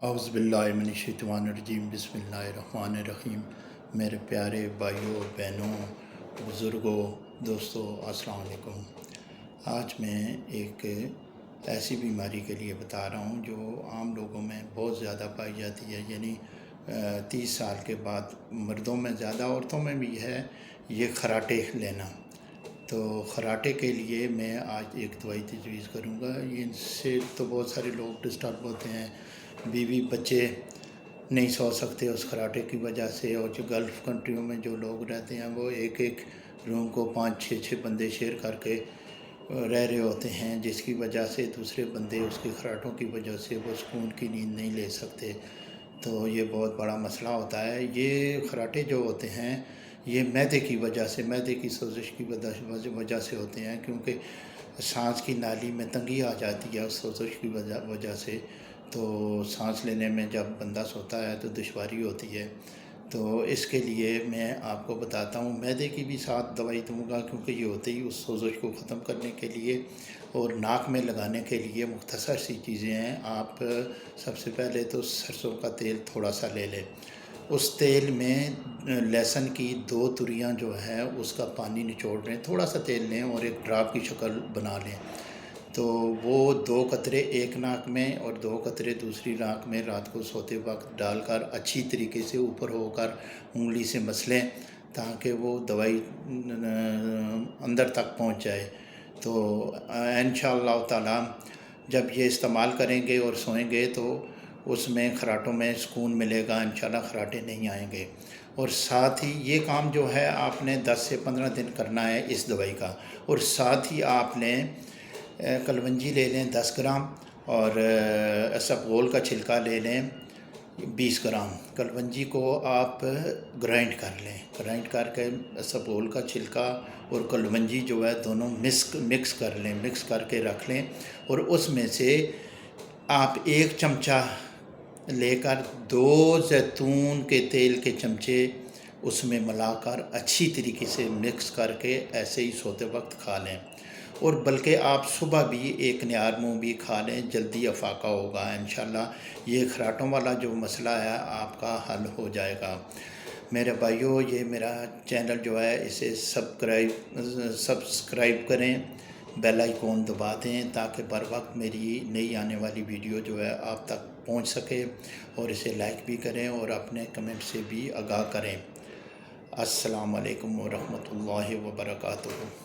اعوذ باللہ من الشیطان الرجیم، بسم اللہ الرحمن الرحیم۔ میرے پیارے بھائیوں، بہنوں، بزرگوں، دوستوں، السلام علیکم۔ آج میں ایک ایسی بیماری کے لیے بتا رہا ہوں جو عام لوگوں میں بہت زیادہ پائی جاتی ہے، یعنی 30 سال کے بعد مردوں میں زیادہ، عورتوں میں بھی ہے، یہ خراٹے لینا۔ تو خراٹے کے لیے میں آج ایک دوائی تجویز کروں گا۔ ان سے تو بہت سارے لوگ ڈسٹرب ہوتے ہیں، بیوی بچے نہیں سو سکتے اس خراٹے کی وجہ سے، اور جو گلف کنٹریوں میں جو لوگ رہتے ہیں وہ ایک ایک روم کو 5-6 بندے شیئر کر کے رہ رہے ہوتے ہیں، جس کی وجہ سے دوسرے بندے اس کے خراٹوں کی وجہ سے وہ سکون کی نیند نہیں لے سکتے۔ تو یہ بہت بڑا مسئلہ ہوتا ہے۔ یہ خراٹے جو ہوتے ہیں یہ معدے کی وجہ سے، معدے کی سوزش کی وجہ سے ہوتے ہیں، کیونکہ سانس کی نالی میں تنگی آ جاتی ہے اس سوزش کی وجہ سے۔ تو سانس لینے میں جب بندہ سوتا ہے تو دشواری ہوتی ہے۔ تو اس کے لیے میں آپ کو بتاتا ہوں، معدے کی بھی ساتھ دوائی دوں گا، کیونکہ یہ ہوتے ہی اس سوزش کو ختم کرنے کے لیے اور ناک میں لگانے کے لیے مختصر سی چیزیں ہیں۔ آپ سب سے پہلے تو سرسوں کا تیل تھوڑا سا لے لیں، اس تیل میں لہسن کی 2 تریاں جو ہے اس کا پانی نچوڑ لیں، تھوڑا سا تیل لیں اور ایک ڈراپ کی شکل بنا لیں۔ تو وہ 2 قطرے ایک ناک میں اور 2 قطرے دوسری ناک میں رات کو سوتے وقت ڈال کر اچھی طریقے سے اوپر ہو کر انگلی سے مسلیں، تاکہ وہ دوائی اندر تک پہنچ جائے۔ تو انشاءاللہ تعالی جب یہ استعمال کریں گے اور سوئیں گے تو اس میں خراٹوں میں سکون ملے گا، انشاءاللہ خراٹے نہیں آئیں گے۔ اور ساتھ ہی یہ کام جو ہے آپ نے 10 سے 15 دن کرنا ہے اس دوائی کا، اور ساتھ ہی آپ نے کلونجی لے لیں 10 گرام، اور اسبغول کا چھلکا لے لیں 20 گرام۔ کلونجی کو آپ گرائنڈ کر لیں، گرائنڈ کر کے اسبغول کا چھلکا اور کلونجی جو ہے دونوں مکس کر لیں، مکس کر کے رکھ لیں، اور اس میں سے آپ 1 چمچہ لے کر 2 زیتون کے تیل کے چمچے اس میں ملا کر اچھی طریقے سے مکس کر کے ایسے ہی سوتے وقت کھا لیں، اور بلکہ آپ صبح بھی 1 نیار منہ بھی کھا لیں، جلدی افاقہ ہوگا انشاءاللہ۔ یہ خراٹوں والا جو مسئلہ ہے آپ کا حل ہو جائے گا۔ میرے بھائیوں، یہ میرا چینل جو ہے اسے سبسکرائب کریں، بیل آئیکن دبا دیں، تاکہ بر وقت میری نئی آنے والی ویڈیو جو ہے آپ تک پہنچ سکے، اور اسے لائک بھی کریں اور اپنے کمنٹ سے بھی آگاہ کریں۔ السلام علیکم ورحمۃ اللہ وبرکاتہ۔